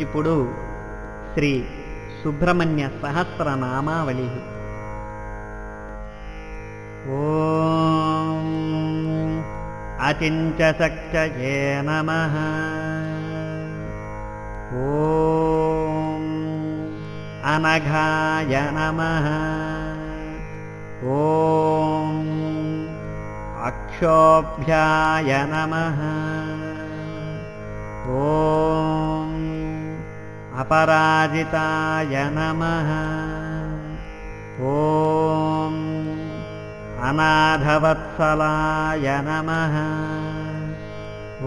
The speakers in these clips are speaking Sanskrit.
ఇప్పుడు శ్రీ సుబ్రహ్మణ్య సహస్రనామావళి. ఓం అచించశక్తయే నమః. ఓం అనఘాయ నమః. ఓం అక్షోభ్యాయ నమః. ఓం అపరాజితాయ నమః. ఓం అనాథవత్సలాయ నమః.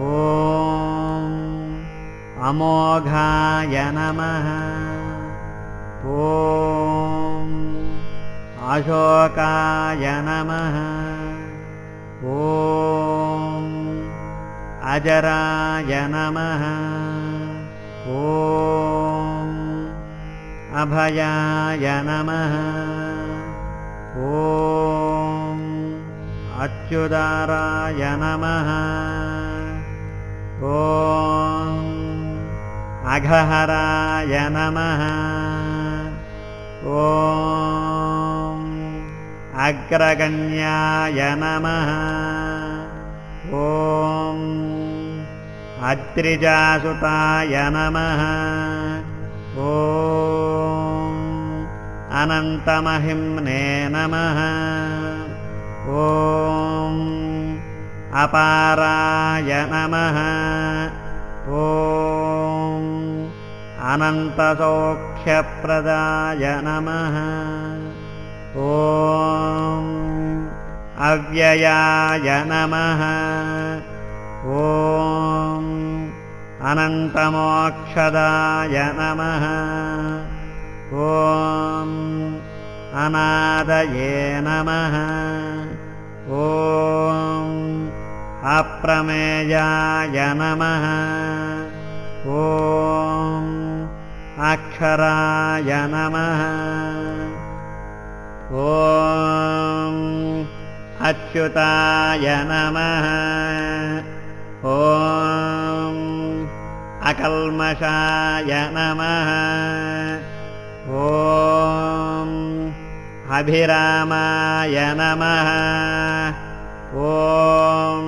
ఓం అమోఘాయ నమః. ఓం అశోకాయ నమః. ఓం అజరాయ నమః. ఓం అభయాయ నమః. ఓం అచ్యుతారాయ నమః. ఓం అఘహరాయ నమః. ఓం అగ్రగణ్యాయ నమః. ఓం అత్రిజాసుతాయ నమః. ఓం అనంతమహిమ్నే నమః. ఓం అపారాయ నమః. ఓం అనంతసౌఖ్యప్రదాయ నమః. ఓం అవ్యయాయ నమః. ఓం అనంతమోక్షదాయ నమః. ఓం అనాదయే నమః. ఓం అప్రమేయాయ నమః. ఓం అక్షరాయ నమః. ఓం అచ్యుతాయ నమః. ఓం అకల్మషాయ నమః. ఓం అభిరామాయ నమః. ఓం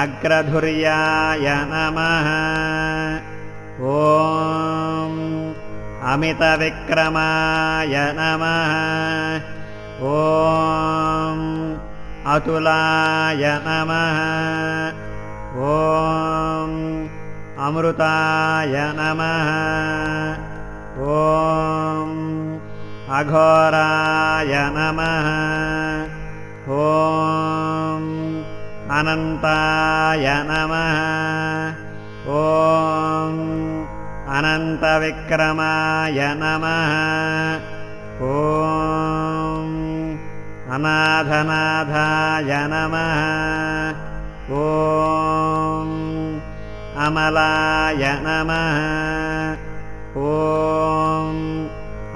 అగ్రధుర్యాయ నమః. ఓం అమితవిక్రమాయ నమః. ఓం అతులాయ నమః. ఓం అమృతాయ నమః. ఓం అఘోరాయ నమః. ఓం అనంతాయ నమః. ఓం అనంతవిక్రమాయ నమః. ఓం అనాథనాథాయ నమః. ఓం అమలాయ నమః. ఓం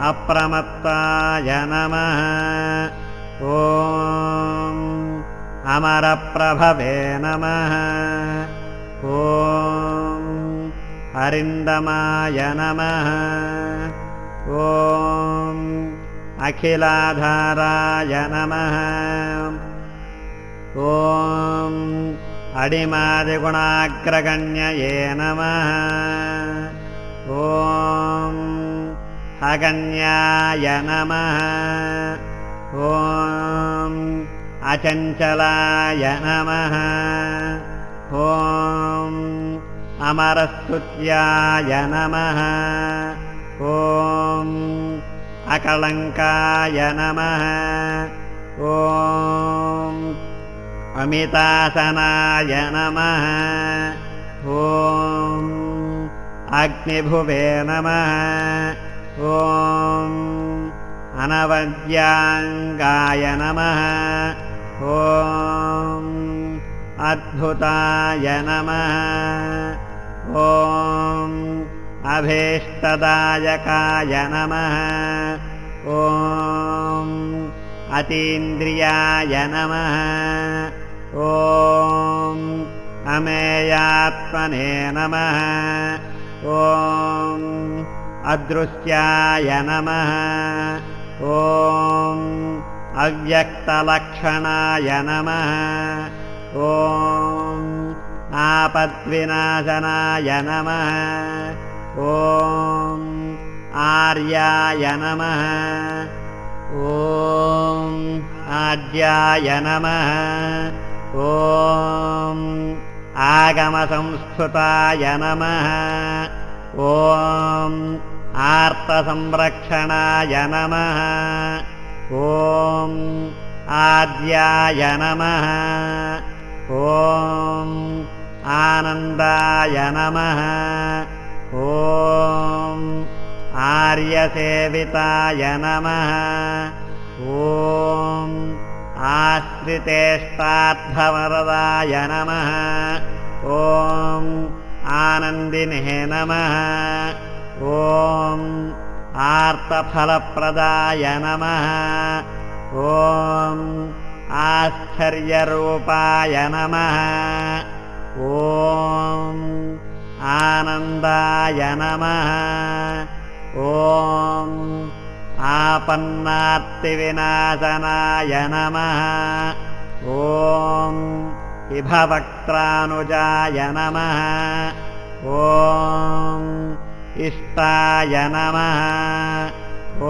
అప్రమత్తాయ నమః. ఓం అమరప్రభవే నమః. ఓం అరిందమాయ నమః. ఓం అఖిలాధారాయ నమః. ఓం అడిమాదిగుణాగ్రగణ్యయే నమః. ఓం అగణ్యాయ నమః. ఓం అచంచలాయ నమః. ఓం అమరస్తుత్యాయ నమః. ఓం అకళంకాయ నమః. ఓం అమితాసనాయ నమః. ఓం అగ్నిభువే నమః. ఓం అనవద్యాంగాయ నమః. ఓం అద్భుతాయ నమః. ఓం అభీష్టదాయకాయ నమః. ఓం అతీంద్రియాయ నమః. ఓం అమేయాత్మనే నమః. ॐ अदृश्याय नमः ॐ अव्यक्तलक्षणाय नमः ॐ आपद्विनाशनाय नमः ॐ आर्याय नमः ॐ आद्याय नमः ॐ आगमसंस्कृताय नमः ॐ आर्तसंरक्षणाय नमः ॐ आद्याय नमः ॐ आनन्दाय नमः ॐ आर्यसेविताय नमः ॐ आश्रितेष्टार्थवरदाय नमः ॐ आनन्दिने नमः ॐ आर्तफलप्रदाय नमः ॐ आश्चर्यरूपाय नमः ॐ आनन्दाय नमः ॐ आपन्नार्तिविनाशनाय नमः ॐ इभवक्त्रानुजाय नमः ॐ इष्टाय नमः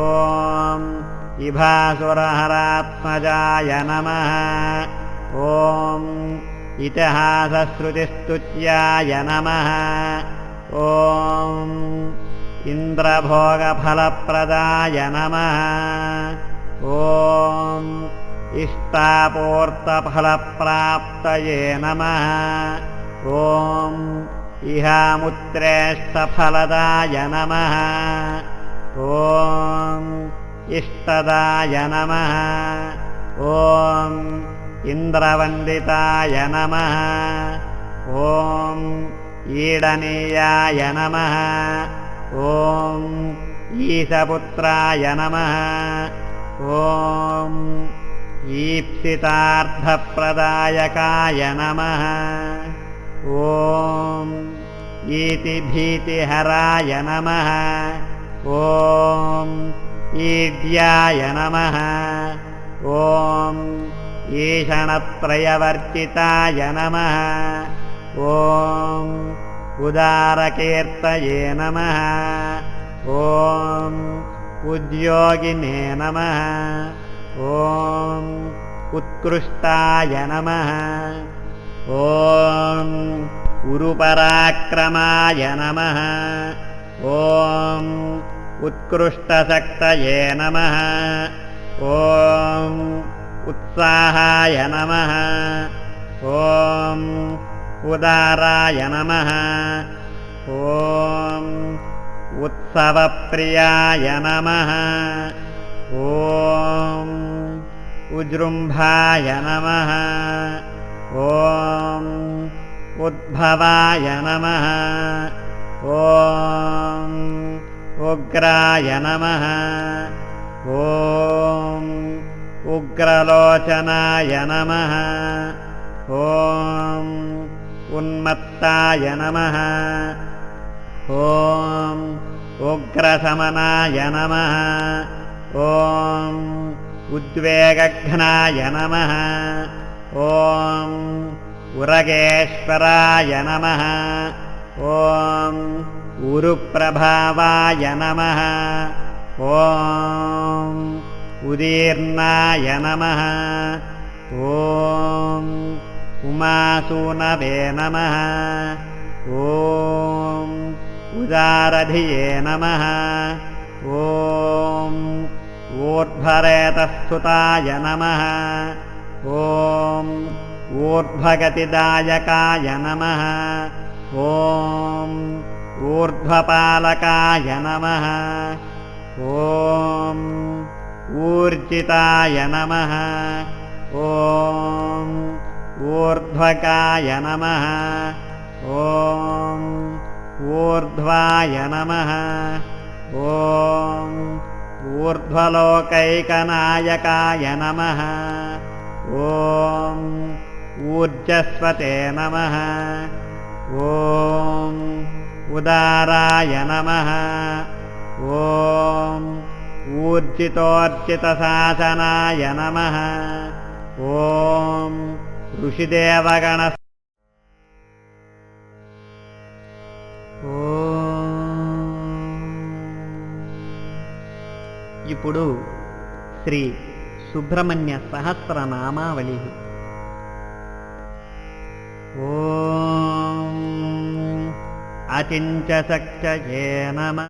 ॐ इभासुरहरात्मजाय नमः ॐ इतिहासश्रुतिस्तुत्याय नमः ॐ इन्द्रभोगफलप्रदाय नमः ॐ इष्टापूर्तफलप्राप्तये नमः ॐ इहामुत्रेष्टफलदाय नमः ॐ इष्टदाय नमः ॐ इन्द्रवन्दिताय नमः ॐ ईडनीयाय नमः ॐ ईशपुत्राय नमः ॐ ईप्सितार्थप्रदायकाय नमः ॐ ईतिभीतिहराय नमः ॐ ईड्याय नमः ॐ ईषणत्रयवर्जिताय नमः ॐ उदारकीर्तये नमः ॐ उद्योगिने नमः ॐ उत्कृष्टाय नमः ॐ उरुपराक्रमाय नमः ॐ उत्कृष्टशक्तये नमः ॐ उत्साहाय नमः ॐ उदाराय नमः ॐ उत्सवप्रियाय नमः ॐ उजृम्भाय नमः ॐ उद्भवाय नमः ॐ उग्राय नमः ॐ उग्रलोचनाय नमः ॐ उन्मत्ताय नमः ॐ उग्रशमनाय नमः ॐ उद्वेगघ्नाय नमः ॐ उरगेश्वराय नमः ॐ उरुप्रभावाय नमः ॐ उदीर्णाय नमः ॐ उमासूनवे नमः ॐ उदारधिये नमः ॐ ऊर्ध्वरेतस्तुताय नमः ॐ ऊर्ध्वगतिदायकाय नमः ॐ ऊर्ध्वपालकाय नमः ॐ ऊर्जिताय नमः ॐ ऊर्ध्वकाय नमः ॐ ऊर्ध्वाय नमः ॐ ऊर्ध्वलोकैकनायकाय नमः ॐ ऊर्जस्वते नमः ॐ ఉదారాయ నమః. ఓం ఊర్జితోర్జితశాసనాయ నమః. ఓం ఋషిదేవగణ. ఇప్పుడు శ్రీ సుబ్రహ్మణ్య సహస్రనామావళి. ఓం అచించ శక్తయే నమః.